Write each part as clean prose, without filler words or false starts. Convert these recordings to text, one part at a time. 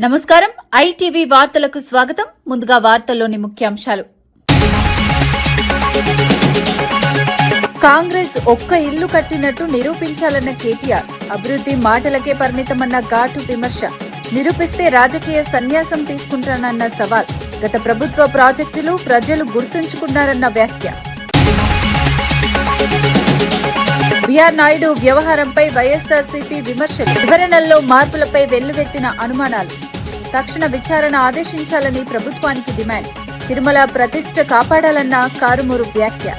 నమస్కారం ఐటీవీ వార్తలకు స్వాగతం. ముందుగా వార్తల్లోని ముఖ్యాంశాలు. కాంగ్రెస్ ఒక్క ఇల్లు కట్టినట్టు నిరూపించాలన్న కేటీఆర్, అభివృద్ధి మాటలకే పరిమితమన్న ఘాటు విమర్శ. నిరూపిస్తే రాజకీయ సన్యాసం తీసుకుంటానన్న సవాల్. గత ప్రభుత్వ ప్రాజెక్టులు ప్రజలు గుర్తుంచుకున్నారన్న వ్యాఖ్య. బీఆర్ నాయుడు వ్యవహారంపై వైఎస్సార్సీపీ విమర్శలు. వివరణల్లో మార్పులపై వెల్లువెత్తిన అనుమానాలు. తక్షణ విచారణ ఆదేశించాలని ప్రభుత్వానికి డిమాండ్. తిరుమల ప్రతిష్ఠ కాపాడాలన్న కారుమూరు వ్యాఖ్య.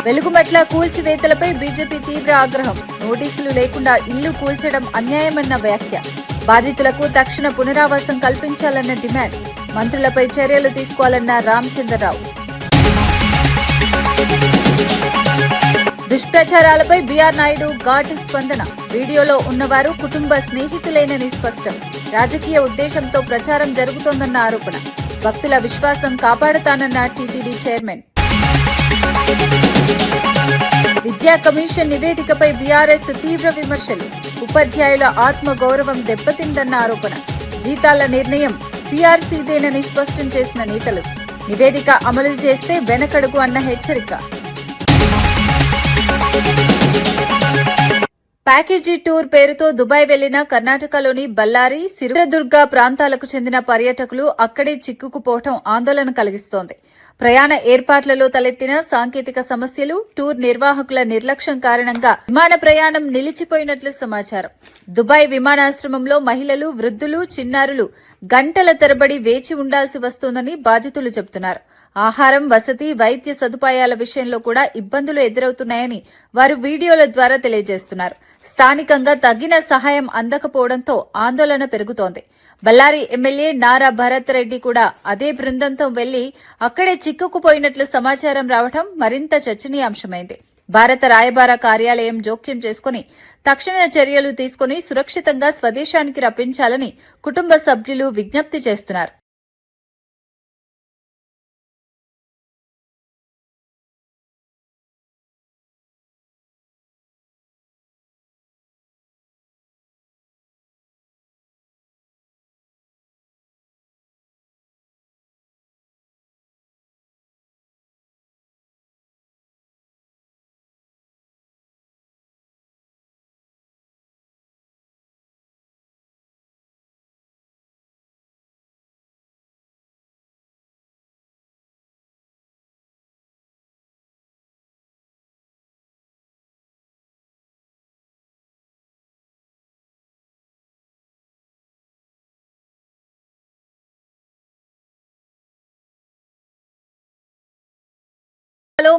వెలుగుమెట్ల కూల్చివేతలపై బీజేపీ తీవ్ర ఆగ్రహం. నోటీసులు లేకుండా ఇల్లు కూల్చడం అన్యాయమన్న వ్యాఖ్య. బాధితులకు తక్షణ పునరావాసం కల్పించాలన్న డిమాండ్. మంత్రులపై చర్యలు తీసుకోవాలన్న రామచంద్రరావు. దుష్ప్రచారాలపై బీఆర్ నాయుడు ఘాటు స్పందన. వీడియోలో ఉన్నవారు కుటుంబ స్నేహితులేనని స్పష్టం. రాజకీయ ఉద్దేశంతో ప్రచారం జరుగుతోందన్న ఆరోపణ. భక్తుల విశ్వాసం కాపాడుతానన్న టీటీడీ చైర్మన్. విద్యా కమిషన్ నివేదికపై బీఆర్ఎస్ తీవ్ర విమర్శలు. ఉపాధ్యాయుల ఆత్మగౌరవం దెబ్బతిందన్న ఆరోపణ. జీతాల నిర్ణయం పీఆర్సీదేనని స్పష్టం చేసిన నేతలు. నివేదిక అమలు చేస్తే వెనకడుగు అన్న హెచ్చరిక. ప్యాకేజీ టూర్ పేరుతో దుబాయ్ వెళ్లిన కర్ణాటకలోని బళ్లారి, సిరుదుర్గ ప్రాంతాలకు చెందిన పర్యాటకులు అక్కడే చిక్కుకుపోవడం ఆందోళన కలిగిస్తోంది. ప్రయాణ ఏర్పాట్లలో తలెత్తిన సాంకేతిక సమస్యలు, టూర్ నిర్వాహకుల నిర్లక్ష్యం కారణంగా విమాన ప్రయాణం నిలిచిపోయినట్లు సమాచారం. దుబాయ్ విమానాశ్రమంలో మహిళలు, వృద్ధులు, చిన్నారులు గంటల తరబడి వేచి ఉండాల్సి వస్తోందని బాధితులు చెబుతున్నారు. ఆహారం, వసతి, వైద్య సదుపాయాల విషయంలో కూడా ఇబ్బందులు ఎదురవుతున్నాయని వారు వీడియోల ద్వారా తెలియజేస్తున్నారు. స్థానికంగా తగిన సహాయం అందకపోవడంతో ఆందోళన పెరుగుతోంది. బళ్లారి ఎమ్మెల్యే నారా భరత్ రెడ్డి కూడా అదే బృందంతో వెళ్లి అక్కడే చిక్కుకుపోయినట్లు సమాచారం రావడం మరింత చర్చనీయాంశమైంది. భారత రాయబార కార్యాలయం జోక్యం చేసుకుని తక్షణ చర్యలు తీసుకుని సురక్షితంగా స్వదేశానికి రప్పించాలని కుటుంబ సభ్యులు విజ్ఞప్తి చేస్తున్నారు.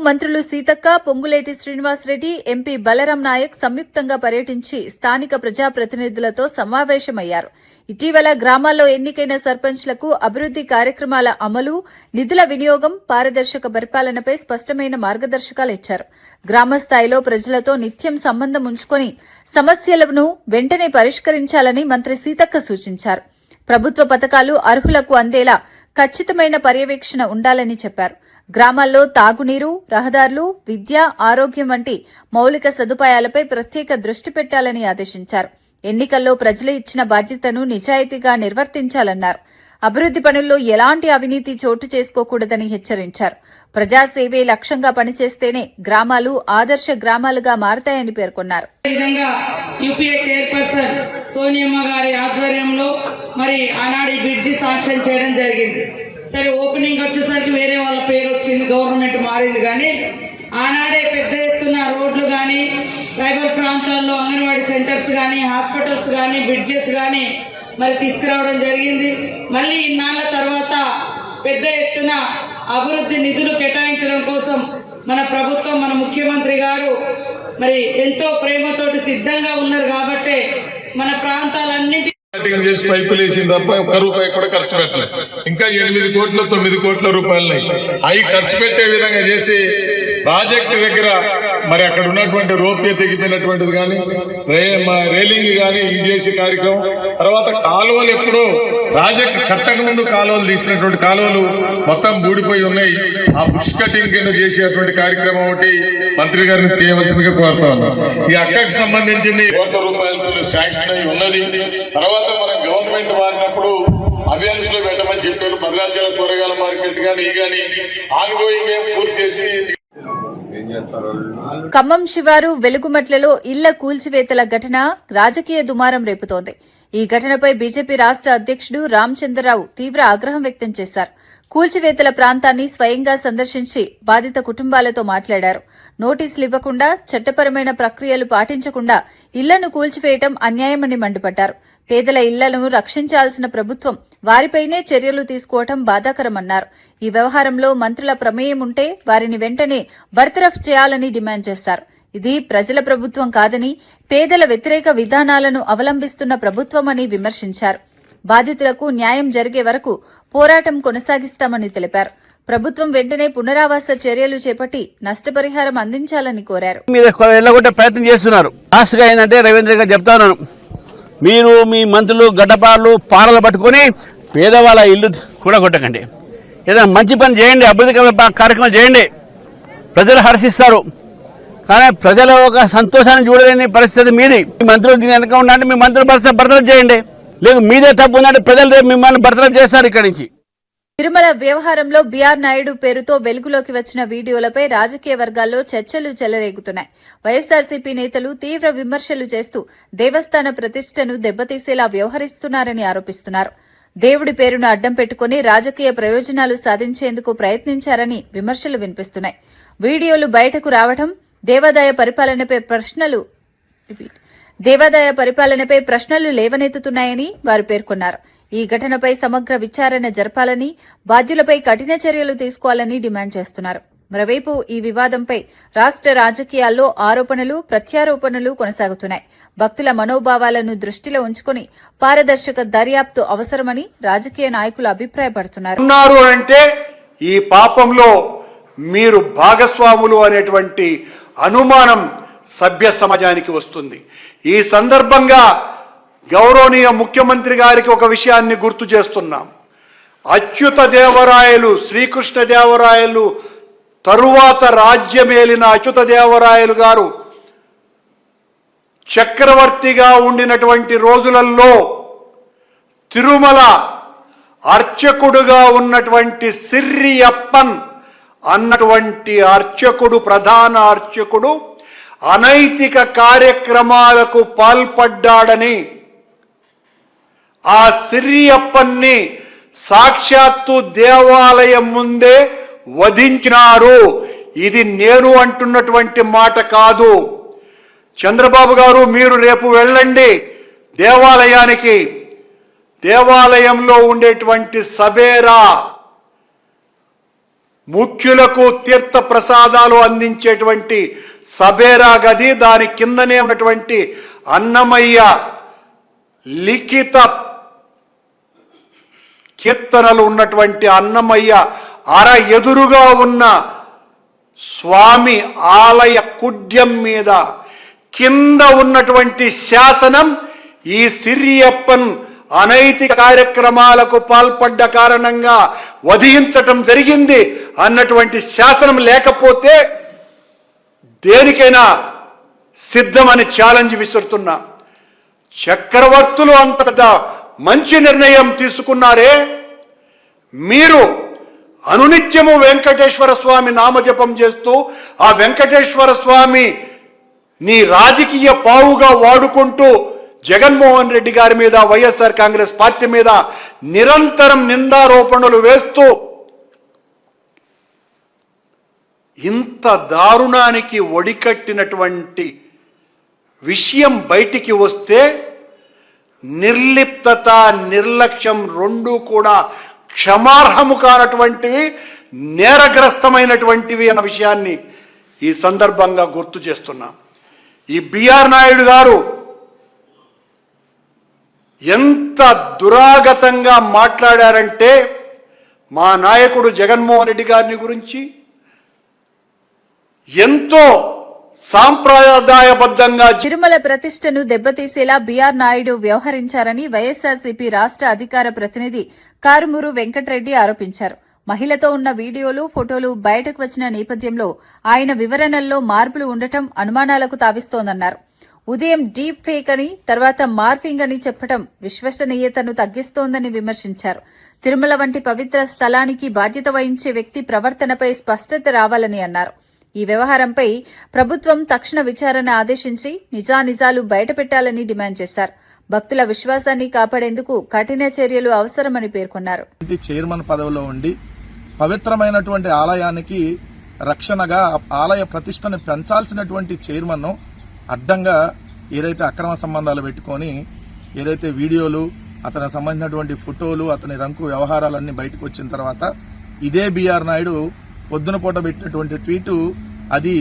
మంత్రులు సీతక్క, పొంగులేటి శ్రీనివాసరెడ్డి, ఎంపీ బలరాం నాయక్ సంయుక్తంగా పర్యటించి స్థానిక ప్రజాప్రతినిధులతో సమావేశమయ్యారు. ఇటీవల గ్రామాల్లో ఎన్నికైన సర్పంచ్లకు అభివృద్ది కార్యక్రమాల అమలు, నిధుల వినియోగం, పారదర్శక పరిపాలనపై స్పష్టమైన మార్గదర్శకాలు ఇచ్చారు. గ్రామస్థాయిలో ప్రజలతో నిత్యం సంబంధం ఉంచుకుని సమస్యలను వెంటనే పరిష్కరించాలని మంత్రి సీతక్క సూచించారు. ప్రభుత్వ పథకాలు అర్హులకు అందేలా ఖచ్చితమైన పర్యవేక్షణ ఉండాలని చెప్పారు. గ్రామాల్లో తాగునీరు, రహదారులు, విద్య, ఆరోగ్యం వంటి మౌలిక సదుపాయాలపై ప్రత్యేక దృష్టి పెట్టాలని ఆదేశించారు. ఎన్నికల్లో ప్రజలు ఇచ్చిన బాధ్యతను నిజాయితీగా నిర్వర్తించాలన్నారు. అభివృద్ది పనుల్లో ఎలాంటి అవినీతి చోటు చేసుకోకూడదని హెచ్చరించారు. ప్రజాసేవే లక్ష్యంగా పనిచేస్తేనే గ్రామాలు ఆదర్శ గ్రామాలుగా మారతాయని పేర్కొన్నారు. యూపీఏ చైర్పర్సన్ సోనియమ్మ గారి ఆధ్వర్యంలో మరి ఆనాడు బ్రిడ్జి శాంక్షన్ చేయడం జరిగింది. సరే, ఓపెనింగ్ వచ్చేసరికి వేరే వాళ్ళ పేరు వచ్చింది, గవర్నమెంట్ మారింది. కానీ ఆనాడే పెద్ద ఎత్తున రోడ్లు కానీ, ట్రైబల్ ప్రాంతాల్లో అంగన్వాడీ సెంటర్స్ కానీ, హాస్పిటల్స్ కానీ, బ్రిడ్జెస్ కానీ మరి తీసుకురావడం జరిగింది. మళ్ళీ ఇన్నాళ్ళ తర్వాత పెద్ద ఎత్తున అభివృద్ధి నిధులు కేటాయించడం కోసం మన ప్రభుత్వం, మన ముఖ్యమంత్రి గారు మరి ఎంతో ప్రేమతోటి సిద్ధంగా ఉన్నారు. కాబట్టే మన ప్రాంతాలన్నిటి చేసి పైపులు వేసిన తప్ప ఒక్క రూపాయి కూడా ఖర్చు పెట్టలేదు. ఇంకా 8 కోట్ల 9 కోట్ల రూపాయలు అవి ఖర్చు పెట్టే విధంగా చేసి ప్రాజెక్టు దగ్గర మరి అక్కడ ఉన్నటువంటి రోప్యే తెగిపోయినటువంటిది కానీ, రైలింగ్ కానీ ఇది చేసే కార్యక్రమం. తర్వాత కాలువలు ఎప్పుడో ప్రాజెక్ట్ కట్టక ముందు కాలువలు తీసినటువంటి కాలువలు మొత్తం బూడిపోయి ఉన్నాయి. ఆ బుష్ కటింగ్ కింద చేసేటువంటి కార్యక్రమం ఒకటి మంత్రి గారిని చేయవలసిందిగా కోరుతా ఉన్నాం. ఈ అక్కకు సంబంధించింది ₹1,00,00,000 శాంక్షన్ అయి ఉన్నది. తర్వాత మనం గవర్నమెంట్ మారినప్పుడు అభియాన్స్ లో పెట్టమని చెప్పారు. భద్రాచల కూరగాయల మార్కెట్ కానీ ఆన్గోయింగ్ పూర్తి చేసి ఖమ్మం శివారు వెలుగుమట్లలో ఇళ్ల కూల్చివేతల ఘటన రాజకీయ దుమారం రేపుతోంది. ఈ ఘటనపై బీజేపీ రాష్ట అధ్యకుడు రామచంద్రరావు తీవ్ర ఆగ్రహం వ్యక్తం చేశారు. కూల్చివేతల ప్రాంతాన్ని స్వయంగా సందర్శించి బాధిత కుటుంబాలతో మాట్లాడారు. నోటీసులు ఇవ్వకుండా చట్టపరమైన ప్రక్రియలు పాటించకుండా ఇళ్లను కూల్చివేయడం అన్యాయమని మండిపడ్డారు. పేదల ఇళ్లను రక్షించాల్సిన ప్రభుత్వం వారిపైనే చర్యలు తీసుకోవడం బాధాకరమన్నారు. ఈ వ్యవహారంలో మంత్రుల ప్రమేయం ఉంటే వారిని వెంటనే బర్తరఫ్ చేయాలని డిమాండ్ చేశారు. ఇది ప్రజల ప్రభుత్వం కాదని, పేదల వ్యతిరేక విధానాలను అవలంబిస్తున్న ప్రభుత్వమని విమర్శించారు. బాధితులకు న్యాయం జరిగే వరకు పోరాటం కొనసాగిస్తామని తెలిపారు. ప్రభుత్వం వెంటనే పునరావాస చర్యలు చేపట్టి నష్టపరిహారం అందించాలని కోరారు. ప్రయత్నం చేస్తున్నారు. లాస్ట్గా ఏంటంటే రవీంద్ర గారు చెప్తా ఉన్నాను, మీరు మీ మంత్రులు గడ్డపాలు పారలు పట్టుకుని పేదవాళ్ళ ఇల్లు కూడా కొట్టకండి. ఏదైనా మంచి పని చేయండి, అభివృద్ధి కార్యక్రమాలు చేయండి, ప్రజలు హర్షిస్తారు. కానీ ప్రజల ఒక సంతోషాన్ని చూడలేని పరిస్థితి మీది. మీ మంత్రులు దీని వెనక ఉండండి, మీ మంత్రులు బర్తరఫ్ చేయండి. లేదు మీదే తప్పు ఉందంటే ప్రజలు రేపు మిమ్మల్ని బర్తరఫ్ చేస్తారు. ఇక్కడి నుంచి తిరుమల వ్యవహారంలో బీఆర్ నాయుడు పేరుతో వెలుగులోకి వచ్చిన వీడియోలపై రాజకీయ వర్గాల్లో చర్చలు చెలరేగుతున్నాయి. వైఎస్సార్సీపీ నేతలు తీవ్ర విమర్శలు చేస్తూ దేవస్థాన ప్రతిష్టను దెబ్బతీసేలా వ్యవహరిస్తున్నారని ఆరోపిస్తున్నారు. దేవుడి పేరును అడ్డం పెట్టుకుని రాజకీయ ప్రయోజనాలు సాధించేందుకు ప్రయత్నించారని విమర్శలు వినిపిస్తున్నాయి. వీడియోలు బయటకు రావడం దేవాదాయ పరిపాలనపై ప్రశ్నలు లేవనెత్తుతున్నాయని వారు పేర్కొన్నారు. ఈ ఘటనపై సమగ్ర విచారణ జరపాలని, బాధ్యులపై కఠిన చర్యలు తీసుకోవాలని డిమాండ్ చేస్తున్నారు. మరోవైపు ఈ వివాదంపై రాష్ట రాజకీయాల్లో ఆరోపణలు ప్రత్యారోపణలు కొనసాగుతున్నాయి. భక్తుల మనోభావాలను దృష్టిలో ఉంచుకుని పారదర్శక దర్యాప్తు అవసరమని రాజకీయ నాయకులు అభిప్రాయపడుతున్నారు. ఈ పాపంలో మీరు భాగస్వాములు అనేటువంటి అనుమానం సభ్య సమాజానికి వస్తుంది. ఈ సందర్భంగా గౌరవనీయ ముఖ్యమంత్రి గారికి ఒక విషయాన్ని గుర్తు చేస్తున్నాం. అచ్యుత దేవరాయలు, శ్రీకృష్ణదేవరాయలు తరువాత రాజ్యమేలిన అచ్యుత దేవరాయలు గారు చక్రవర్తిగా ఉండినటువంటి రోజులలో తిరుమల అర్చకుడుగా ఉన్నటువంటి సిర్రియప్పన్ అన్నటువంటి అర్చకుడు, ప్రధాన అర్చకుడు అనైతిక కార్యక్రమాలకు పాల్పడ్డాడని ఆ సిరియప్పన్ని సాక్షాత్తు దేవాలయం ముందే వధించినారు. ఇది నేను అంటున్నటువంటి మాట కాదు. చంద్రబాబు గారు, మీరు రేపు వెళ్ళండి దేవాలయానికి. దేవాలయంలో ఉండేటువంటి సబేరా ముఖ్యులకు తీర్థ ప్రసాదాలు అందించేటువంటి సబేరా గది, దాని కిందనే ఉన్నటువంటి అన్నమయ్య లిఖిత కీర్తనలు ఉన్నటువంటి అన్నమయ్య అర ఎదురుగా ఉన్న స్వామి ఆలయ కుడ్యం మీద కింద ఉన్నటువంటి శాసనం ఈ సిరియప్పన్ అనైతిక కార్యక్రమాలకు పాల్పడ్డ కారణంగా వధించటం జరిగింది అన్నటువంటి శాసనం లేకపోతే దేనికైనా సిద్ధమని ఛాలెంజ్ విసురుతున్నా. చక్రవర్తులు అంత పెద్ద మంచి నిర్ణయం తీసుకున్నారే, మీరు అనునిత్యము వెంకటేశ్వర స్వామి నామజపం చేస్తూ ఆ వెంకటేశ్వర స్వామి నీ రాజకీయ పావుగా వాడుకుంటూ జగన్మోహన్ రెడ్డి గారి మీద, వైఎస్ఆర్ కాంగ్రెస్ పార్టీ మీద నిరంతరం నిందారోపణలు వేస్తూ ఇంత దారుణానికి ఒడికట్టినటువంటి విషయం బయటికి వస్తే నిర్లిప్తత, నిర్లక్ష్యం రెండూ కూడా క్షమార్హము కానటువంటివి, నేరగ్రస్తమైనటువంటివి అన్న విషయాన్ని ఈ సందర్భంగా గుర్తు చేస్తున్నాం. ఈ బిఆర్ నాయుడు గారు ఎంత దురాగతంగా మాట్లాడారంటే మా నాయకుడు జగన్మోహన్ రెడ్డి గారిని గురించి ఎంతో సాంప్రదాయబద్ధంగా తిరుమల ప్రతిష్టను దెబ్బతీసేలా బీఆర్ నాయుడు వ్యవహరించారని వైఎస్సార్సీపీ రాష్ట్ర అధికార ప్రతినిధి కారుమూరు వెంకటరెడ్డి ఆరోపించారు. మహిళతో ఉన్న వీడియోలు, ఫోటోలు బయటకు వచ్చిన నేపథ్యంలో ఆయన వివరణల్లో మార్పులు ఉండటం అనుమానాలకు తావిస్తోందన్నారు. ఉదయం డీప్ ఫేక్ అని, తర్వాత మార్ఫింగ్ అని చెప్పడం విశ్వసనీయతను తగ్గిస్తోందని విమర్శించారు. తిరుమల వంటి పవిత్ర స్థలానికి బాధ్యత వహించే వ్యక్తి ప్రవర్తనపై స్పష్టత రావాలని అన్నారు. ఈ వ్యవహారంపై ప్రభుత్వం తక్షణ విచారణ ఆదేశించి నిజానిజాలు బయటపెట్టాలని డిమాండ్ చేశారు. భక్తుల విశ్వాసాన్ని కాపాడేందుకు కఠిన చర్యలు అవసరమని పేర్కొన్నారు. చైర్మన్ పదవిలో ఉండి పవిత్రమైనటువంటి ఆలయానికి రక్షణగా ఆలయ ప్రతిష్టను పెంచాల్సినటువంటి చైర్మన్ అడ్డంగా ఏదైతే అక్రమ సంబంధాలు పెట్టుకొని ఏదైతే వీడియోలు, అతనికి సంబంధించినటువంటి ఫోటోలు, అతని రంకు వ్యవహారాలన్నీ బయటకు వచ్చిన తర్వాత ఇదే బీఆర్ నాయుడు పొద్దున పూట పెట్టినటువంటి ట్వీటు అది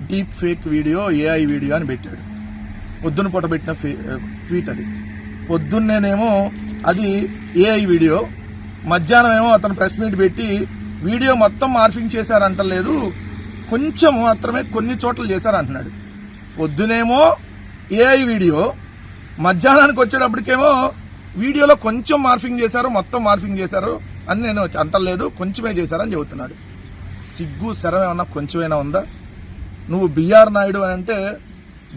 deep fake video, AI video అని పెట్టాడు. పొద్దున పూట పెట్టిన ట్వీట్ అది. పొద్దున్నేనేమో అది ఏఐ వీడియో, మధ్యాహ్నం ఏమో అతను ప్రెస్ మీట్ పెట్టి వీడియో మొత్తం మార్ఫింగ్ చేశారంటలేదు, కొంచెం మాత్రమే కొన్ని చోట్ల చేశారంటున్నాడు. పొద్దునేమో ఏఐ వీడియో, మధ్యాహ్నానికి వచ్చేటప్పటికేమో వీడియోలో కొంచెం మార్ఫింగ్ చేశారు, మొత్తం మార్ఫింగ్ చేశారు అని నేను అంటలేదు, కొంచెమే చేశారని చెబుతున్నాడు. సిగ్గు శరం ఏమన్నా కొంచెమైనా ఉందా? నువ్వు బీఆర్ నాయుడు అని అంటే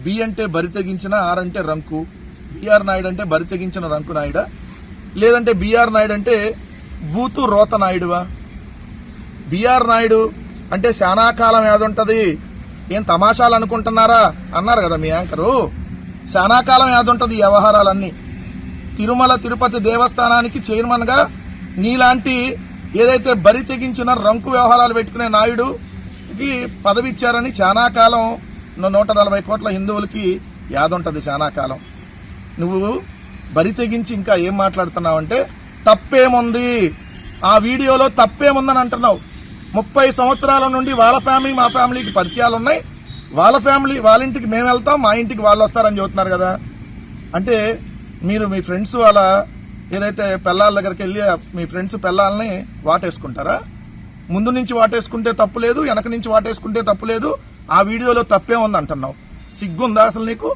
బి అంటే బరి తెగించిన, ఆర్ అంటే రంకు. బీఆర్ నాయుడు అంటే బరి తెగించిన రంకు నాయుడా, లేదంటే బీఆర్ నాయుడు అంటే బూతు రోత నాయుడువా? బీఆర్ నాయుడు అంటే శానాకాలం ఏదుంటది, ఏం తమాషాలు అనుకుంటున్నారా అన్నారు కదా మీ యాంకరు. శానాకాలం ఏదుంటది ఈ వ్యవహారాలన్నీ. తిరుమల తిరుపతి దేవస్థానానికి చైర్మన్ గా నీలాంటి ఏదైతే బరి తెగించిన రంకు వ్యవహారాలు పెట్టుకునే నాయుడుకి పదవి ఇచ్చారని చాలా కాలం 140 కోట్ల హిందువులకి యాదుంటది. చాలా కాలం నువ్వు బరి తెగించి ఇంకా ఏం మాట్లాడుతున్నావంటే తప్పేముంది, ఆ వీడియోలో తప్పేముందని అంటున్నావు. 30 సంవత్సరాల నుండి వాళ్ళ ఫ్యామిలీ మా ఫ్యామిలీకి పరిచయాలు ఉన్నాయి, వాళ్ళ ఫ్యామిలీ వాళ్ళ ఇంటికి మేము వెళ్తాం, మా ఇంటికి వాళ్ళు వస్తారని చెబుతున్నారు కదా. అంటే మీరు మీ ఫ్రెండ్స్ వాళ్ళ ఏదైతే పెళ్ళాల దగ్గరికి వెళ్ళి మీ ఫ్రెండ్స్ పెళ్ళాలని వాటేసుకుంటారా? ముందు నుంచి వాటేసుకుంటే తప్పు లేదు, వెనక నుంచి వాటేసుకుంటే తప్పు లేదు, ఆ వీడియోలో తప్పే ఉంది అంటున్నావు. సిగ్గుందా అసలు నీకు?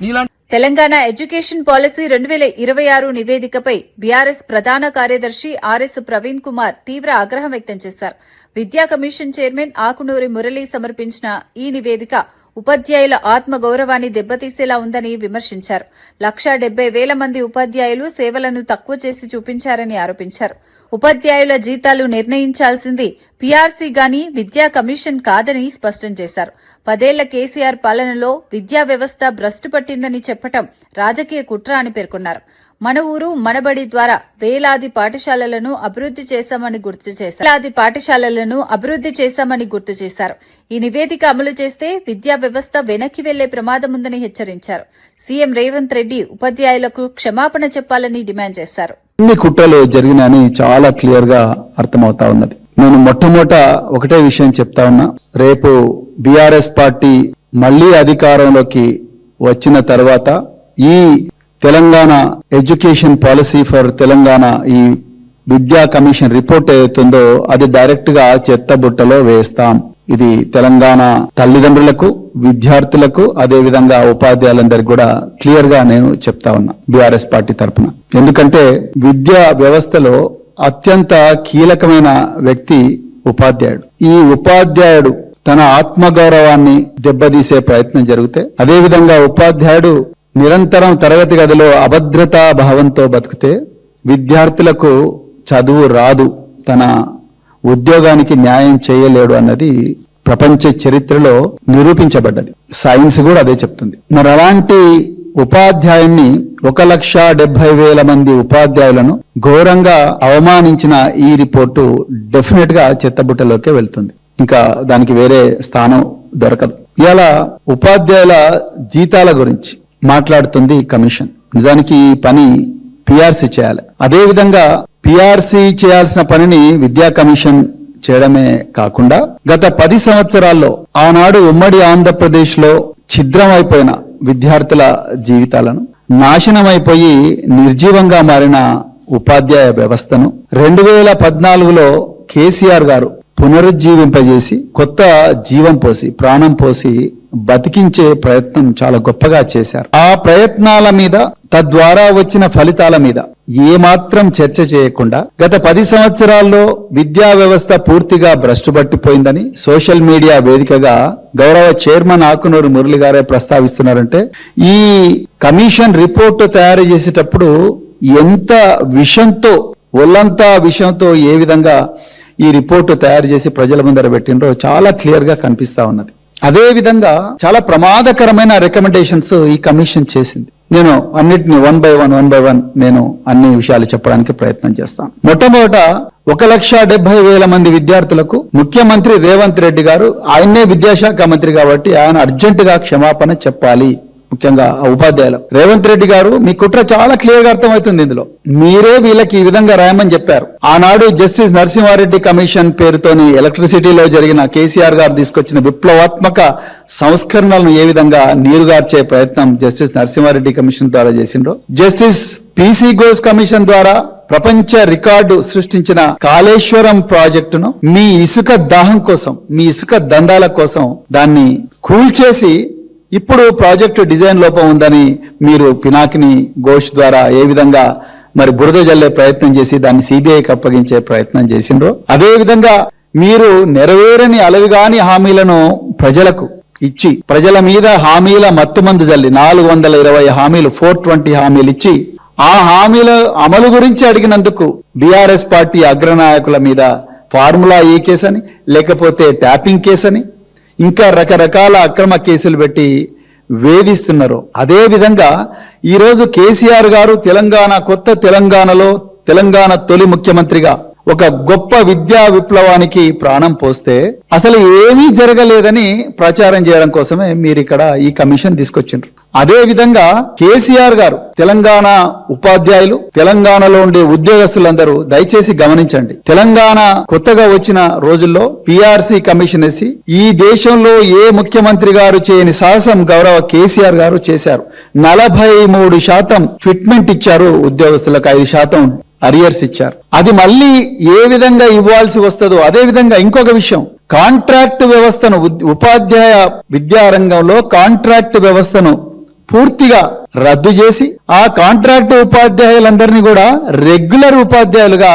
నీలాంటి తెలంగాణ ఎడ్యుకేషన్ పాలసీ 2026 నివేదికపై బీఆర్ఎస్ ప్రధాన కార్యదర్శి ఆర్ఎస్ ప్రవీణ్ కుమార్ తీవ్ర ఆగ్రహం వ్యక్తం చేశారు. విద్యా కమిషన్ చైర్మన్ ఆకునూరి మురళి సమర్పించిన ఈ నివేదిక ఉపాధ్యాయుల ఆత్మగౌరవాన్ని దెబ్బతీసేలా ఉందని విమర్శించారు. 170,000 మంది ఉపాధ్యాయులు సేవలను తక్కువ చేసి చూపించారని ఆరోపించారు. ఉపాధ్యాయుల జీతాలు నిర్ణయించాల్సింది పీఆర్సీ గాని విద్యా కమిషన్ కాదని స్పష్టం చేశారు. 10 ఏళ్ల కేసీఆర్ పాలనలో విద్యా వ్యవస్థ భ్రష్టు పట్టిందని చెప్పటం రాజకీయ కుట్ర అని పేర్కొన్నారు. మన ఊరు మనబడి ద్వారా వేలాది పాఠశాలలను అభివృద్ది చేశామని గుర్తు చేశారు. ఈ నివేదిక అమలు చేస్తే విద్యా వ్యవస్థ వెనక్కి వెళ్లే ప్రమాదముందని హెచ్చరించారు. సీఎం రేవంత్ రెడ్డి ఉపాధ్యాయులకు క్షమాపణ చెప్పాలని డిమాండ్ చేశారు. అన్ని కుట్రలు జరిగినాయని చాలా క్లియర్ గా అర్థమవుతా ఉన్నది. నేను మొట్టమొదట ఒకటే విషయం చెప్తా ఉన్నా, రేపు బీఆర్ఎస్ పార్టీ మళ్లీ అధికారంలోకి వచ్చిన తర్వాత ఈ Telangana education policy for Telangana ఈ విద్యా కమిషన్ రిపోర్ట్ ఏదైతుందో అది డైరెక్ట్ గా చెత్తబుట్టలో వేస్తాం. ఇది తెలంగాణ తల్లిదండ్రులకు, విద్యార్థులకు, అదే విధంగా ఉపాధ్యాయులందరికీ కూడా క్లియర్ గా నేను చెప్తా ఉన్నా బీఆర్ఎస్ పార్టీ తరఫున. ఎందుకంటే విద్యా వ్యవస్థలో అత్యంత కీలకమైన వ్యక్తి ఉపాధ్యాయుడు. ఈ ఉపాధ్యాయుడు తన ఆత్మగౌరవాన్ని దెబ్బతీసే ప్రయత్నం జరిగితే, అదేవిధంగా ఉపాధ్యాయుడు నిరంతరం తరగతి గదిలో అభద్రతా భావంతో బతికితే విద్యార్థులకు చదువు రాదు, తన ఉద్యోగానికి న్యాయం చేయలేడు అన్నది ప్రపంచ చరిత్రలో నిరూపించబడ్డది. సైన్స్ కూడా అదే చెప్తుంది. మరి అలాంటి ఉపాధ్యాయున్ని 1,70,000 మంది ఉపాధ్యాయులను ఘోరంగా అవమానించిన ఈ రిపోర్టు డెఫినెట్ గా చెత్తబుట్టలోకే వెళ్తుంది. ఇంకా దానికి వేరే స్థానం దొరకదు. ఇలా ఉపాధ్యాయుల జీతాల గురించి మాట్లాడుతుంది కమిషన్. నిజానికి ఈ పని పీఆర్సీ చేయాలి. అదేవిధంగా పీఆర్సీ చేయాల్సిన పనిని విద్యా కమిషన్ చేయడమే కాకుండా గత 10 సంవత్సరాల్లో ఆనాడు ఉమ్మడి ఆంధ్రప్రదేశ్ లో ఛిద్రమైపోయిన విద్యార్థుల జీవితాలను, నాశనమైపోయి నిర్జీవంగా మారిన ఉపాధ్యాయ వ్యవస్థను 2014లో కేసీఆర్ గారు పునరుజ్జీవింపజేసి కొత్త జీవం పోసి, ప్రాణం పోసి బతికించే ప్రయత్నం చాలా గొప్పగా చేశారు. ఆ ప్రయత్నాల మీద తద్వారా వచ్చిన ఫలితాల మీద ఏమాత్రం చర్చ చేయకుండా గత 10 సంవత్సరాల్లో విద్యా వ్యవస్థ పూర్తిగా భ్రష్టుపట్టిపోయిందని సోషల్ మీడియా వేదికగా గౌరవ చైర్మన్ ఆకునూరు మురళి గారే ప్రస్తావిస్తున్నారంటే, ఈ కమిషన్ రిపోర్టు తయారు చేసేటప్పుడు ఎంత విషంతో, ఒళ్ళంతా విషంతో ఏ విధంగా ఈ రిపోర్టు తయారు చేసి ప్రజల ముందర పెట్టినరో చాలా క్లియర్ గా కనిపిస్తా ఉన్నది. అదే విధంగా చాలా ప్రమాదకరమైన రికమెండేషన్స్ ఈ కమిషన్ చేసింది. నేను అన్నిటిని వన్ బై వన్ నేను అన్ని విషయాలు చెప్పడానికి ప్రయత్నం చేస్తాను. మొట్టమొదట 1,70,000 మంది విద్యార్థులకు ముఖ్యమంత్రి రేవంత్ రెడ్డి గారు, ఆయన్నే విద్యాశాఖ మంత్రి కాబట్టి ఆయన అర్జెంటుగా క్షమాపణ చెప్పాలి. ముఖ్యంగా ఆ ఉపాధ్యాయులు. రేవంత్ రెడ్డి గారు, మీ కుట్ర చాలా క్లియర్ గా అర్థమవుతుంది. ఇందులో మీరే వీళ్ళకి ఈ విధంగా రాయమని చెప్పారు. ఆనాడు జస్టిస్ నరసింహారెడ్డి కమిషన్ పేరుతోని ఎలక్ట్రిసిటీలో జరిగిన కేసీఆర్ గారు తీసుకొచ్చిన విప్లవాత్మక సంస్కరణలను ఏ విధంగా నీరుగార్చే ప్రయత్నం జస్టిస్ నరసింహారెడ్డి కమిషన్ ద్వారా చేసిండ్రో, జస్టిస్ పిసి ఘోష్ కమిషన్ ద్వారా ప్రపంచ రికార్డు సృష్టించిన కాళేశ్వరం ప్రాజెక్టును మీ ఇసుక దాహం కోసం, మీ ఇసుక దందాల కోసం దాన్ని కూల్చేసి ఇప్పుడు ప్రాజెక్టు డిజైన్ లోపం ఉందని మీరు పినాకిని ఘోష్ ద్వారా ఏ విధంగా మరి బురద జల్లే ప్రయత్నం చేసి దాన్ని సిబిఐకి అప్పగించే ప్రయత్నం చేసిండ్రో, అదే విధంగా మీరు నెరవేరని అలవిగాని హామీలను ప్రజలకు ఇచ్చి, ప్రజల మీద హామీల మత్తుమందు జల్లి 420 హామీలు, 420 హామీలు ఇచ్చి, ఆ హామీల అమలు గురించి అడిగినందుకు బీఆర్ఎస్ పార్టీ అగ్రనాయకుల మీద ఫార్ములా ఈ కేసని, లేకపోతే ట్యాపింగ్ కేసని, ఇంకా రకరకాల అక్రమ కేసులు పెట్టి వేధిస్తున్నారు. అదే విధంగా ఈరోజు కేసీఆర్ గారు కొత్త తెలంగాణలో తెలంగాణ తొలి ముఖ్యమంత్రిగా ఒక గొప్ప విద్యా విప్లవానికి ప్రాణం పోస్తే అసలు ఏమీ జరగలేదని ప్రచారం చేయడం కోసమే మీరు ఇక్కడ ఈ కమిషన్ తీసుకొచ్చిండ్రు. అదే విధంగా కేసీఆర్ గారు, తెలంగాణ ఉపాధ్యాయులు, తెలంగాణలో ఉండే ఉద్యోగస్తులందరూ దయచేసి గమనించండి. తెలంగాణ కొత్తగా వచ్చిన రోజుల్లో పిఆర్సి కమిషన్ వేసి ఈ దేశంలో ఏ ముఖ్యమంత్రి గారు చేయని సాహసం గౌరవ కేసీఆర్ గారు చేశారు. 43% ఫిట్మెంట్ ఇచ్చారు ఉద్యోగస్తులకు, 5% అరియర్స్ ఇచ్చారు. అది మళ్ళీ ఏ విధంగా ఇవ్వాల్సి వస్తుందో అదే విధంగా ఇంకొక విషయం, కాంట్రాక్ట్ వ్యవస్థను, ఉపాధ్యాయ విద్యారంగంలో కాంట్రాక్ట్ వ్యవస్థను పూర్తిగా రద్దు చేసి ఆ కాంట్రాక్ట్ ఉపాధ్యాయులందరినీ కూడా రెగ్యులర్ ఉపాధ్యాయులుగా.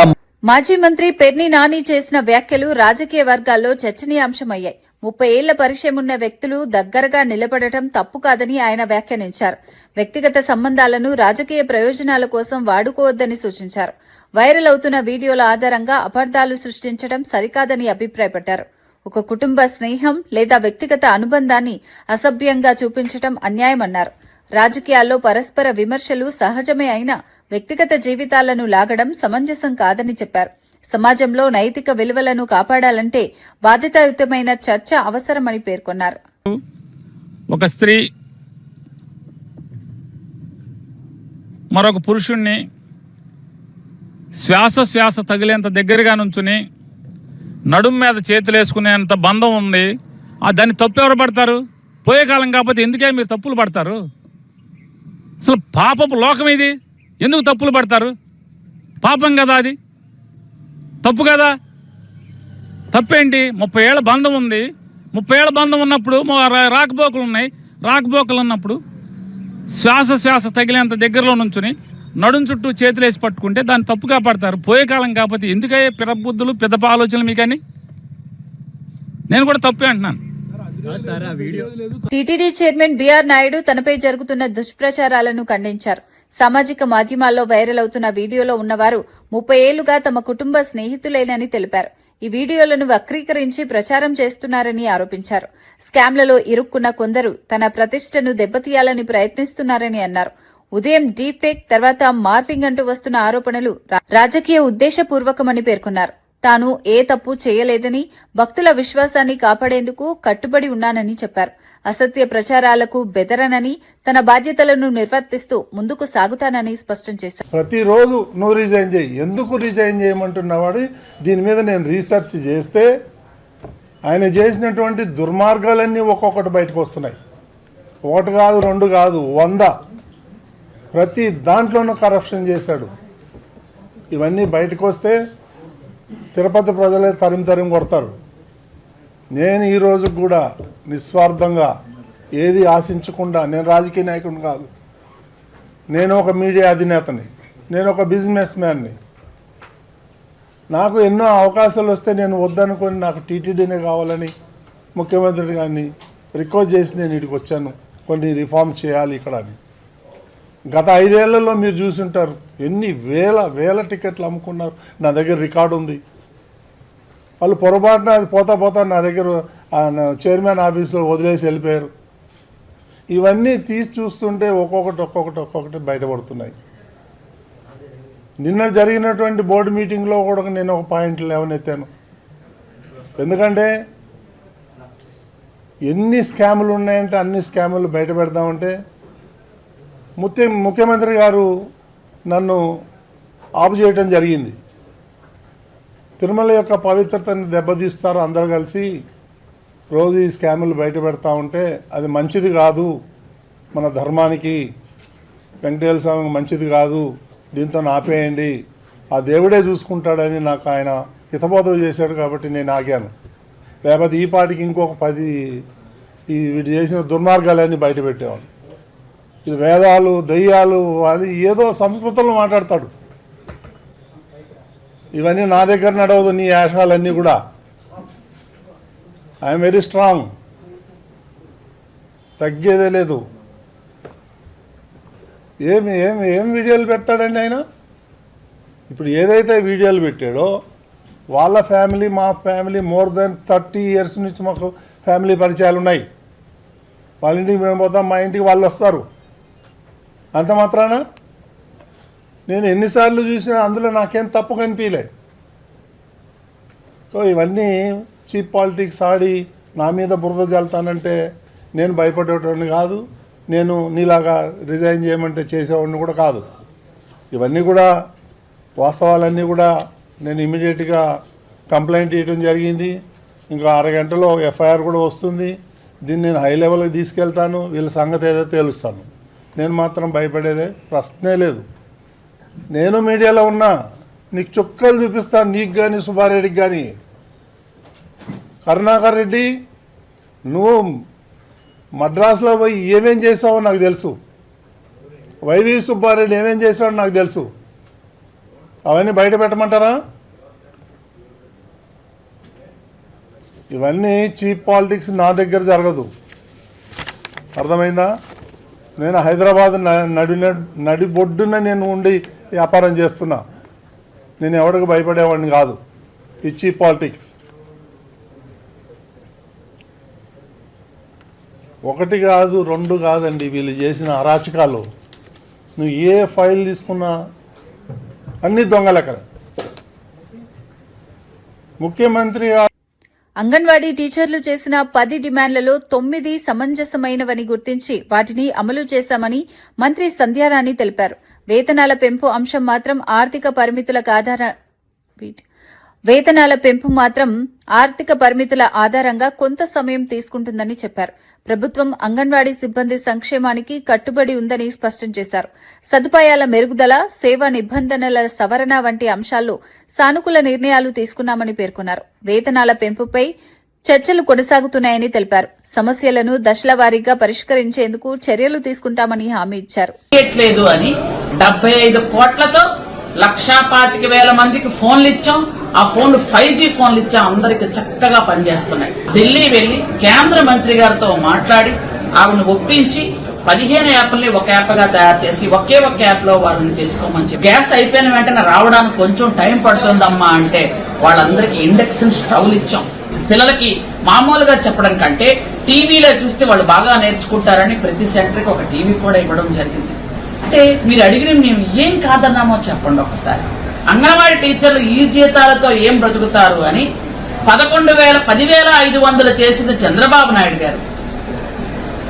మాజీ మంత్రి పెర్ని నాని చేసిన వ్యాఖ్యలు రాజకీయ వర్గాల్లో చర్చనీయాంశమయ్యాయి. 30 ఏళ్ల పరిచయం ఉన్న వ్యక్తులు దగ్గరగా నిలబడటం తప్పు కాదని ఆయన వ్యాఖ్యానించారు. వ్యక్తిగత సంబంధాలను రాజకీయ ప్రయోజనాల కోసం వాడుకోవద్దని సూచించారు. వైరల్ అవుతున్న వీడియోల ఆధారంగా అపార్థాలు సృష్టించడం సరికాదని అభిప్రాయపడ్డారు. ఒక కుటుంబ స్నేహం లేదా వ్యక్తిగత అనుబంధాన్ని అసభ్యంగా చూపించడం అన్యాయమన్నారు. రాజకీయాల్లో పరస్పర విమర్శలు సహజమే అయినా వ్యక్తిగత జీవితాలను లాగడం సమంజసం కాదని చెప్పారు. సమాజంలో నైతిక విలువలను కాపాడాలంటే బాధ్యతాయుతమైన చర్చ అవసరమని పేర్కొన్నారు. ఒక స్త్రీ మరొక పురుషుణ్ణి శ్వాస తగిలేంత దగ్గరగా నుంచుని నడుం మీద చేతులు వేసుకునేంత బంధం ఉంది. దాన్ని తప్పు ఎవరు పడతారు? పోయే కాలం కాకపోతే ఎందుకే మీరు తప్పులు పడతారు? అసలు పాపపు లోకం ఇది, ఎందుకు తప్పులు పడతారు? పాపం కదా అది, తప్పు కదా. తప్పేంటి? 30 ఏళ్ల బంధం ఉంది. 30 ఏళ్ల బంధం ఉన్నప్పుడు రాకపోకలు ఉన్నాయి. రాకపోకలు ఉన్నప్పుడు శ్వాస తగిలేంత దగ్గరలో నుంచుని నడుం చుట్టూ చేతులేసి పట్టుకుంటే దాన్ని తప్పుగా పడతారు. పోయే కాలం కాకపోతే ఎందుకయ్యే పిరబుద్ధులు, పెద్దప ఆలోచనలు మీకని? నేను కూడా తప్పే అంటున్నాను. టీటీడీ చైర్మన్ బీఆర్ నాయుడు తనపై జరుగుతున్న దుష్ప్రచారాలను ఖండించారు. సామాజిక మాధ్యమాల్లో వైరల్ అవుతున్న వీడియోలో ఉన్నవారు 30 ఏళ్లుగా తమ కుటుంబ స్నేహితులేనని తెలిపారు. ఈ వీడియోలను వక్రీకరించి ప్రచారం చేస్తున్నారని ఆరోపించారు. స్కామ్లలో ఇరుక్కున్న కొందరు తన ప్రతిష్టను దెబ్బతీయాలని ప్రయత్నిస్తున్నారని అన్నారు. ఉదయం డీప్ ఫేక్, తర్వాత మార్పింగ్ అంటూ వస్తున్న ఆరోపణలు రాజకీయ ఉద్దేశపూర్వకమని పేర్కొన్నారు. తాను ఏ తప్పు చేయలేదని, భక్తుల విశ్వాసాన్ని కాపాడేందుకు కట్టుబడి ఉన్నానని చెప్పారు. అసత్య ప్రచారాలకు బెదరనని, తన బాధ్యతలను నిర్వర్తిస్తూ ముందుకు సాగుతానని స్పష్టం చేశారు. ప్రతిరోజు నువ్వు రిజైన్ చేయి, ఎందుకు రిజైన్ చేయమంటున్నావాడు? దీని మీద నేను రీసెర్చ్ చేస్తే ఆయన చేసినటువంటి దుర్మార్గాలన్నీ ఒక్కొక్కటి బయటకు వస్తున్నాయి. 1 కాదు, 2 కాదు, 100. ప్రతి దాంట్లోనూ కరప్షన్ చేశాడు. ఇవన్నీ బయటకు వస్తే తిరుపతి ప్రజలే తరిమి కొడతారు. నేను ఈరోజు కూడా నిస్వార్థంగా ఏది ఆశించకుండా, నేను రాజకీయ నాయకుడిని కాదు, నేను ఒక మీడియా అధినేతని, నేను ఒక బిజినెస్ మ్యాన్ని. నాకు ఎన్నో అవకాశాలు వస్తే నేను వద్దనుకొని నాకు టీటీడీనే కావాలని ముఖ్యమంత్రి గారిని రిక్వెస్ట్ చేసి నేను ఇక్కడికి వచ్చాను, కొన్ని రిఫార్మ్స్ చేయాలి ఇక్కడ అని. గత 5 ఏళ్లలో మీరు చూసుంటారు ఎన్ని వేల టికెట్లు అమ్ముకున్నారు. నా దగ్గర రికార్డు ఉంది. వాళ్ళు పొరపాటున అది పోతా నా దగ్గర చైర్మన్ ఆఫీస్లో వదిలేసి వెళ్ళిపోయారు. ఇవన్నీ తీసి చూస్తుంటే ఒక్కొక్కటి బయటపడుతున్నాయి. నిన్న జరిగినటువంటి బోర్డు మీటింగ్లో కూడా నేను ఒక పాయింట్ లేవనెత్తాను. ఎందుకంటే ఎన్ని స్కాములు ఉన్నాయంటే అన్ని స్కాములు బయట పెడదామంటే ముఖ్యమంత్రి గారు నన్ను ఆపు చేయటం జరిగింది. తిరుమల యొక్క పవిత్రతని దెబ్బతీస్తారు అందరూ కలిసి, రోజు ఈ స్కాములు బయట పెడతా ఉంటే అది మంచిది కాదు, మన ధర్మానికి, వెంకటేశ్వర స్వామికి మంచిది కాదు, దీంతో ఆపేయండి, ఆ దేవుడే చూసుకుంటాడని నాకు ఆయన హితబోధం చేశాడు. కాబట్టి నేను ఆగాను. లేకపోతే ఈ పాటికి ఇంకొక 10 వీటి చేసిన దుర్మార్గాలన్నీ బయట పెట్టేవాడు. ఇది వేదాలు దయ్యాలు అని ఏదో సంస్కృతంలో మాట్లాడతాడు. ఇవన్నీ నా దగ్గర నడవదు, నీ యాషాలన్నీ కూడా. ఐఎమ్ వెరీ స్ట్రాంగ్, తగ్గేదే లేదు. ఏం వీడియోలు పెడతాడండి ఆయన? ఇప్పుడు ఏదైతే వీడియోలు పెట్టాడో వాళ్ళ ఫ్యామిలీ, మా ఫ్యామిలీ మోర్ దెన్ 30 years నుంచి మాకు ఫ్యామిలీ పరిచయాలు ఉన్నాయి. వాళ్ళ ఇంటికి మేము పోతాం, మా ఇంటికి వాళ్ళు వస్తారు. అంత మాత్రాన నేను ఎన్నిసార్లు చూసినా అందులో నాకేం తప్పు కనిపించలే. సో ఇవన్నీ చీప్ పాలిటిక్స్ ఆడి నా మీద బురద జల్తానంటే నేను భయపడేటోడిని కాదు, నేను నీలాగా రిజైన్ చేయమంటే చేసేవాడిని కూడా కాదు. ఇవన్నీ కూడా వాస్తవాలన్నీ కూడా నేను ఇమీడియట్గా కంప్లైంట్ ఇవ్వడం జరిగింది. ఇంకా 6 గంటలో ఎఫ్ఐఆర్ కూడా వస్తుంది. దీన్ని నేను హై లెవెల్కి తీసుకెళ్తాను, వీళ్ళ సంగతి ఏదో తేలుస్తాను. నేను మాత్రం భయపడేదే ప్రశ్నే లేదు. నేను మీడియాలో ఉన్నా, నీకు చుక్కలు చూపిస్తాను, నీకు కానీ సుబ్బారెడ్డికి కానీ. కరుణాకర్ రెడ్డి, నువ్వు మద్రాసులో పోయి ఏమేం చేసావో నాకు తెలుసు. వైవి సుబ్బారెడ్డి ఏమేం చేసావో నాకు తెలుసు. అవన్నీ బయట పెట్టమంటారా? ఇవన్నీ చీప్ పాలిటిక్స్ నా దగ్గర జరగదు, అర్థమైందా? నేను హైదరాబాద్ నడిబొడ్డున నేను ఉండి వ్యాపారం చేస్తున్నా. నేను ఎవరికి భయపడేవాడిని కాదు. ఈ చీప్ పాలిటిక్స్ 1 కాదు 2 కాదండి వీళ్ళు చేసిన అరాచకాలు. నువ్వు ఏ ఫైల్ తీసుకున్నా అన్ని దొంగలెక్కల. ముఖ్యమంత్రి అంగన్వాడీ టీచర్లు చేసిన 10 డిమాండ్లలో 9 సమంజసమైనవని గుర్తించి వాటిని అమలు చేశామని మంత్రి సంధ్యారాణి తెలిపారు. వేతనాల పెంపు అంశం మాత్రం ఆర్థిక పరిమితుల ఆధారంగా కొంత సమయం తీసుకుంటుందని చెప్పారు. ప్రభుత్వం అంగన్వాడీ సిబ్బంది సంక్షేమానికి కట్టుబడి ఉందని స్పష్టం చేశారు. సదుపాయాల మెరుగుదల, సేవా నిబంధనల సవరణ వంటి అంశాల్లో సానుకూల నిర్ణయాలు తీసుకున్నామని పేర్కొన్నారు. వేతనాల పెంపుపై చర్చలు కొనసాగుతున్నాయని తెలిపారు. సమస్యలను దశల వారీగా పరిష్కరించేందుకు చర్యలు తీసుకుంటామని హామీ ఇచ్చారు. 75 కోట్లతో 1,25,000 మందికి ఫోన్లు ఇచ్చాం. ఆ ఫోన్లు 5G ఫోన్లు ఇచ్చాం. అందరికి చక్కగా పనిచేస్తున్నాయి. ఢిల్లీ వెళ్లి కేంద్ర మంత్రి గారితో మాట్లాడి ఆవిడని ఒప్పించి 15 యాప్ల్ని ఒక యాప్ గా తయారు చేసి ఒకే ఒక యాప్ లో వాళ్ళని చేసుకోమని చెప్పి, గ్యాస్ అయిపోయిన వెంటనే రావడానికి కొంచెం టైం పడుతుందమ్మా అంటే వాళ్ళందరికీ ఇండక్షన్ స్టవ్లు ఇచ్చాం. పిల్లలకి మామూలుగా చెప్పడం కంటే టీవీలో చూస్తే వాళ్ళు బాగా నేర్చుకుంటారని ప్రతి సెంటర్కి ఒక టీవీ కూడా ఇవ్వడం జరిగింది. అంటే మీరు అడిగిన మేము ఏం కాదన్నామో చెప్పండి ఒకసారి. అంగన్వాడీ టీచర్లు ఈ జీతాలతో ఏం బ్రతుకుతారు అని 10,500 చేసిన చంద్రబాబు నాయుడు గారు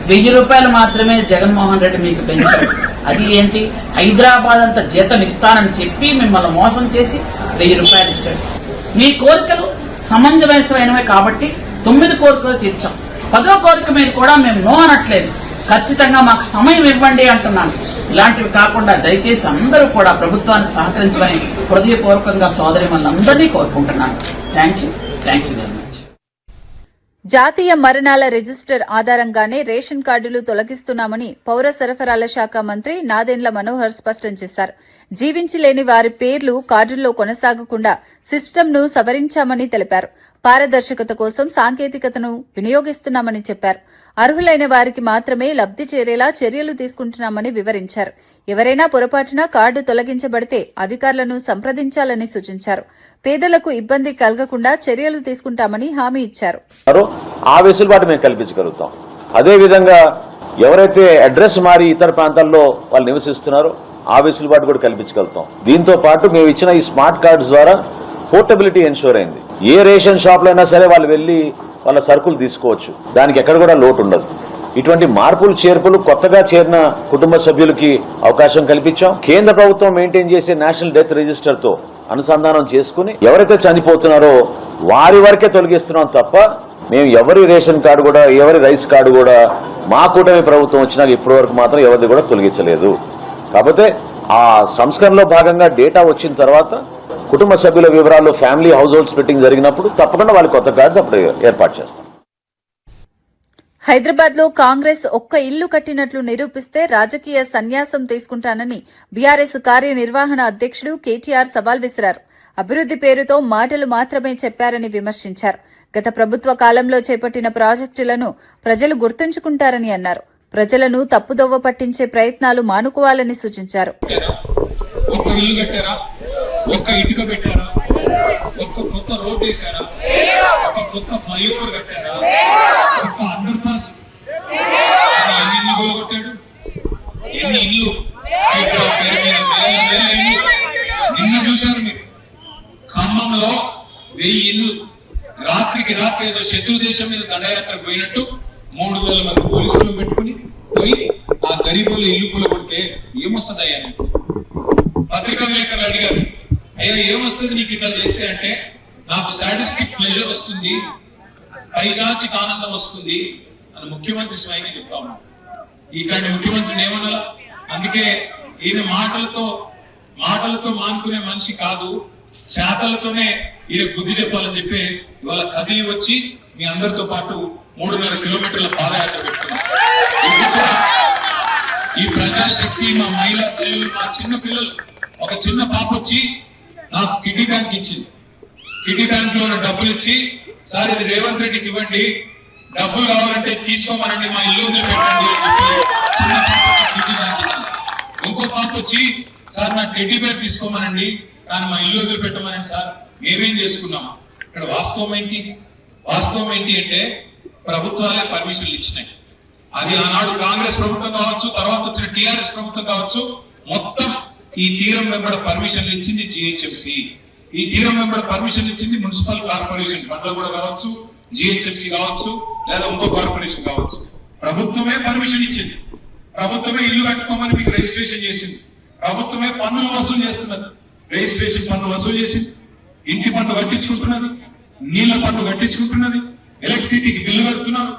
1,000 రూపాయలు మాత్రమే జగన్మోహన్ రెడ్డి మీకు పెంచారు. అది ఏంటి, హైదరాబాద్ అంత జీతం ఇస్తానని చెప్పి మిమ్మల్ని మోసం చేసి 1,000 రూపాయలు ఇచ్చాడు. మీ కోరికలు సమంజసమైనవే కాబట్టి 9 కోరికలు తీర్చాం. 10వ కోరిక మీద కూడా మేము నో అనట్లేదు, ఖచ్చితంగా మాకు సమయం ఇవ్వండి అంటున్నాను. ఇలాంటివి కాకుండా దయచేసి అందరూ కూడా ప్రభుత్వానికి సహకరించమని హృదయపూర్వకంగా సోదరి మనందరినీ కోరుకుంటున్నాను. Thank you very much. జాతీయ మరణాల రిజిస్టర్ ఆధారంగానే రేషన్ కార్డులు తొలగిస్తున్నామని పౌర సరఫరాల శాఖ మంత్రి నాదెండ్ల మనోహర్ స్పష్టం చేశారు. జీవించి లేని వారి పేర్లు కార్డుల్లో కొనసాగకుండా సిస్టమ్ను సవరించామని తెలిపారు. పారదర్శకత కోసం సాంకేతికతను వినియోగిస్తున్నామని చెప్పారు. అర్హులైన వారికి మాత్రమే లబ్ది చేరేలా చర్యలు తీసుకుంటున్నామని వివరించారు. ఎవరైనా పొరపాటున కార్డు తొలగించబడితే అధికారులను సంప్రదించాలని సూచించారు. పేదలకు ఇబ్బంది కలగకుండా చర్యలు తీసుకుంటామని హామీ ఇచ్చారు. ఆ వెసులుబాటు మేము కల్పించగలుగుతాం. అదేవిధంగా ఎవరైతే అడ్రస్ మారి ఇతర ప్రాంతాల్లో వాళ్ళు నివసిస్తున్నారో ఆ వెసులుబాటు కూడా కల్పించగలుగుతాం. దీంతో పాటు మేము ఇచ్చిన ఈ స్మార్ట్ కార్డ్స్ ద్వారా పోర్టబిలిటీ ఎన్షూర్ అయింది. ఏ రేషన్ షాప్ లో అయినా సరే వాళ్ళు వెళ్లి వాళ్ళ సరుకులు తీసుకోవచ్చు. దానికి ఎక్కడ కూడా లోటు ఉండదు. ఇటువంటి మార్పులు చేర్పులు కొత్తగా చేరిన కుటుంబ సభ్యులకి అవకాశం కల్పించాం. కేంద్ర ప్రభుత్వం మెయింటైన్ చేసే నేషనల్ డెత్ రిజిస్టర్ తో అనుసంధానం చేసుకుని ఎవరైతే చనిపోతున్నారో వారి వరకే తొలగిస్తున్నాం తప్ప మేము ఎవరి రేషన్ కార్డు కూడా ఎవరి రైస్ కార్డు కూడా మా కూటమి ప్రభుత్వం వచ్చినాక ఇప్పటి వరకు మాత్రం ఎవరిది కూడా తొలగించలేదు. కాకపోతే ఆ సంస్కరణలో భాగంగా డేటా వచ్చిన తర్వాత కుటుంబ సభ్యుల వివరాలు ఫ్యామిలీ హౌస్ హోల్డ్ స్ప్లిట్టింగ్ జరిగినప్పుడు తప్పకుండా వాళ్ళ కొత్త కార్డ్స్ అప్పుడు ఏర్పాటు చేస్తాం. హైదరాబాద్ లో కాంగ్రెస్ ఒక్క ఇల్లు కట్టినట్లు నిరూపిస్తే రాజకీయ సన్యాసం తీసుకుంటానని బీఆర్ఎస్ కార్యనిర్వహణ అధ్యక్షుడు కేటీఆర్ సవాల్ విసిరారు. అభివృద్ది పేరుతో మాటలు మాత్రమే చెప్పారని విమర్శించారు. గత ప్రభుత్వ కాలంలో చేపట్టిన ప్రాజెక్టులను ప్రజలు గుర్తుంచుకుంటారని అన్నారు. ప్రజలను తప్పుదోవ పట్టించే ప్రయత్నాలు మానుకోవాలని సూచించారు. ఒక్క ఇల్లు కట్టారా, ఒక్క ఇటుక పెట్టారా, ఒక్క కొత్త రోడ్ వేసారా, ఒక కొత్త ఫ్లైఓవర్ కట్టారా, ఒక్క అండర్ పాస్ ఎన్ని ఇల్లు కొట్టాడు, ఎన్ని ఇల్లు నిన్న చూశారు మీరు ఖమ్మంలో 1000 ఇల్లు రాత్రికి రాత్రి ఏదో శత్రు దేశం మీద దండయాత్ర పోయినట్టు 3000 మంది పోలీసులు పెట్టుకుని పోయి ఆ గరీబుల ఇల్లు పూల కొడితే ఏమొస్తుందయ్యా? పత్రికా విలేకరులు అడిగారు, అయ్యా ఏమొస్తుంది నీకు ఇట్లా చేస్తే అంటే నాకు సాటిస్టిక్ ప్లెజర్ వస్తుంది, పైశాచిక ఆనందం వస్తుంది అని ముఖ్యమంత్రి స్వయంగా చెప్తా ఉన్నాడు. ఇట్లాంటి ముఖ్యమంత్రిని ఏమనాలా? అందుకే ఈయన మాటలతో మానుకునే మనిషి కాదు, చేతలతోనే ఈయన బుద్ధి చెప్పాలని చెప్పి ఇవాళ కదిలి వచ్చి మీ అందరితో పాటు 3.5 కిలోమీటర్ల పాదయాత్ర పెట్టుకున్నాం. ఈ ప్రజాశక్తి మా మహిళా పిల్లలు, మా చిన్న పిల్లలు, ఒక చిన్న పాప వచ్చి నాకు కిడ్నీ బ్యాంక్ ఇచ్చింది. కిడ్నీ బ్యాంక్ లో డబ్బులు ఇచ్చి, సార్ ఇది రేవంత్ రెడ్డికి ఇవ్వండి, డబ్బులు కావాలంటే తీసుకోమనండి, మా ఇల్లు పెట్టండి అని చెప్పి చిన్న పాప కిడ్నీ బ్యాంక్ ఇచ్చింది. ఇంకో పాప వచ్చి, సార్ నా టెడ్డీ బ్యాగ్ తీసుకోమనండి, కానీ మా ఇల్లు వదిలిపెట్టమనండి. సార్ మేమేం చేసుకున్నాం? ఇక్కడ వాస్తవం ఏంటి అంటే ప్రభుత్వాలే పర్మిషన్లు ఇచ్చినాయి. అది ఆనాడు కాంగ్రెస్ ప్రభుత్వం కావచ్చు, తర్వాత వచ్చిన టీఆర్ఎస్ ప్రభుత్వం కావచ్చు, మొత్తం ఈ తీరం వెంబడ పర్మిషన్లు ఇచ్చింది జిహెచ్ఎంసీ. ఈ తీరం వెంబడ పర్మిషన్లు ఇచ్చింది మున్సిపల్ కార్పొరేషన్, బండ్లగూడ కావచ్చు, జిహెచ్ఎంసీ కావచ్చు, లేదా ఇంకో కార్పొరేషన్ కావచ్చు. ప్రభుత్వమే పర్మిషన్ ఇచ్చింది, ప్రభుత్వమే ఇల్లు కట్టుకోమని మీకు రిజిస్ట్రేషన్ చేసింది, ప్రభుత్వమే పన్నులు వసూలు చేస్తున్నది, రిజిస్ట్రేషన్ పన్ను వసూలు చేసింది, ఇంటి పన్ను కట్టించుకుంటున్నది, నీళ్ల పన్ను కట్టించుకుంటున్నది, ఎలక్ట్రిసిటీకి బిల్లు కడుతున్నారు.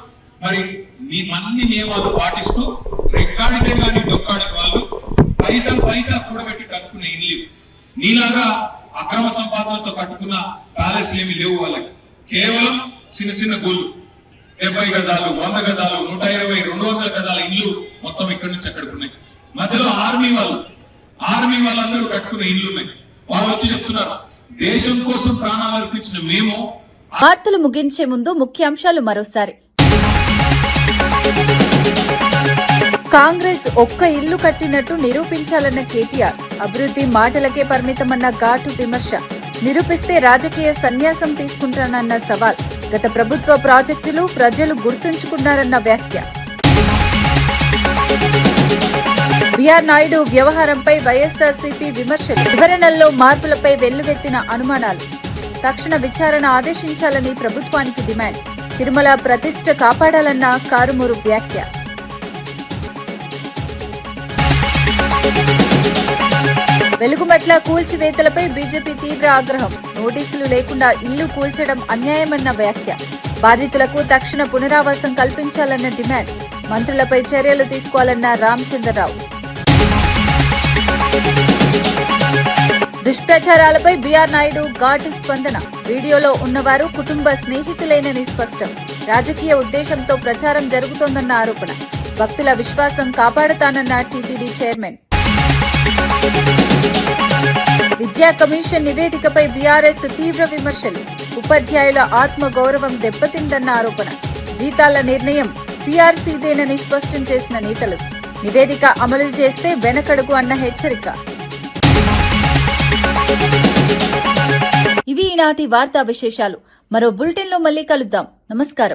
మరి మీ అన్ని నియమాలు పాటిస్తూ రెక్కాడితే గాని డొక్కాడికి వాళ్ళు పైసా కూడబెట్టి కట్టుకున్న ఇల్లు, నీలాగా అక్రమ సంపాదనతో కట్టుకున్న ప్యాలెస్లు ఏమి లేవు వాళ్ళకి. కేవలం చిన్న గోళ్ళు, 70 గజాలు, 100 గజాలు, 120, 200 గజాల ఇల్లు మొత్తం ఇక్కడి నుంచి అక్కడికి ఉన్నాయి. మధ్యలో ఆర్మీ వాళ్ళందరూ కట్టుకున్న ఇల్లు ఉన్నాయి. వాళ్ళు వచ్చి చెప్తున్నారు, దేశం కోసం ప్రాణాలు అర్పించిన మేము. వార్తలు ముగించే ముందు ముఖ్యాంశాలు మరోసారి. కాంగ్రెస్ ఒక్క ఇల్లు కట్టినట్టు నిరూపించాలన్న కేటీఆర్, అభివృద్ది మాటలకే పరిమితమన్న ఘాటు విమర్శ. నిరూపిస్తే రాజకీయ సన్యాసం తీసుకుంటానన్న సవాల్. గత ప్రభుత్వ ప్రాజెక్టులు ప్రజలు గుర్తుంచుకున్నారన్న వ్యాఖ్య. బీఆర్ నాయుడు వ్యవహారంపై వైఎస్ఆర్సీపీ విమర్శలు. వివరణల్లో మార్పులపై వెల్లువెత్తిన అనుమానాలు. తక్షణ విచారణ ఆదేశించాలని ప్రభుత్వానికి డిమాండ్. తిరుమల ప్రతిష్ఠ కాపాడాలన్న కారుమూరు వ్యాఖ్య. వెలుగుమట్ల కూల్చివేతలపై బీజేపీ తీవ్ర ఆగ్రహం. నోటీసులు లేకుండా ఇల్లు కూల్చడం అన్యాయమన్న వ్యాఖ్య. బాధితులకు తక్షణ పునరావాసం కల్పించాలన్న డిమాండ్. మంత్రులపై చర్యలు తీసుకోవాలన్న రామచంద్రరావు. దుష్ప్రచారాలపై బీఆర్ నాయుడు ఘాటు స్పందన. వీడియోలో ఉన్నవారు కుటుంబ స్నేహితులేనని స్పష్టం. రాజకీయ ఉద్దేశంతో ప్రచారం జరుగుతోందన్న ఆరోపణ. భక్తుల విశ్వాసం కాపాడుతానన్న టీటీడీ చైర్మన్. విద్యా కమిషన్ నివేదికపై బీఆర్ఎస్ తీవ్ర విమర్శలు. ఉపాధ్యాయుల ఆత్మ గౌరవం దెబ్బతిందన్న ఆరోపణ. జీతాల నిర్ణయం పీఆర్సీదేనని స్పష్టం చేసిన నేతలు. నివేదిక అమలు చేస్తే వెనకడుగు అన్న హెచ్చరిక. ఇవి ఈనాటి వార్తా విశేషాలు. మరో బులెటిన్లో మళ్ళీ కలుద్దాం. నమస్కారం.